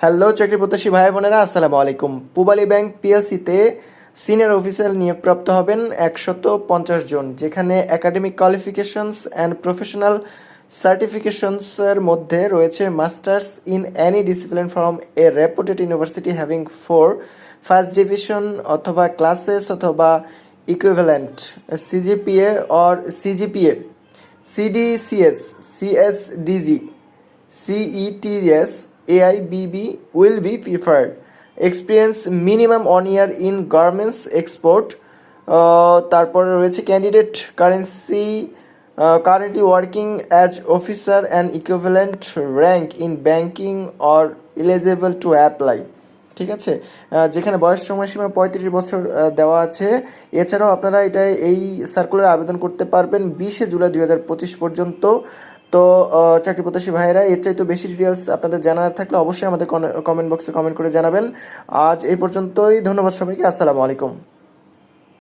Hello চাকরি প্রত্যাশী ভাই বোনেরা, আসসালামু আলাইকুম। পূবালী ব্যাংক পিএলসিতে সিনিয়র অফিসার নিয়োগপ্রাপ্ত হবেন 150 জন, যেখানে একাডেমিক কোয়ালিফিকেশনস অ্যান্ড প্রফেশনাল সার্টিফিকেশনসের মধ্যে রয়েছে masters in any discipline from a reputed university having first division অথবা ক্লাসেস অথবা equivalent CGPA or CGPA CDCS CSDG CETS AIBB will be preferred. Experience minimum 1 year in garments export. তারপরে রয়েছে candidate currently working as officer and equivalent rank in banking or eligible to apply. ঠিক আছে, যেখানে বয়স সময়সীমা 35 বছর দেওয়া আছে। এছাড়াও আপনারা এই সার্কুলারে আবেদন করতে পারবেন 20 জুলাই 2025 পর্যন্ত। তো চাকরি প্রত্যাশী ভাইয়েরা, এর চাইতে বেশি ডিটেলস আপনাদের জানার থাকলে অবশ্যই আমাদের কমেন্ট বক্সে কমেন্ট করে জানাবেন। আজ এই পর্যন্তই, ধন্যবাদ সবাইকে, আসসালামু আলাইকুম।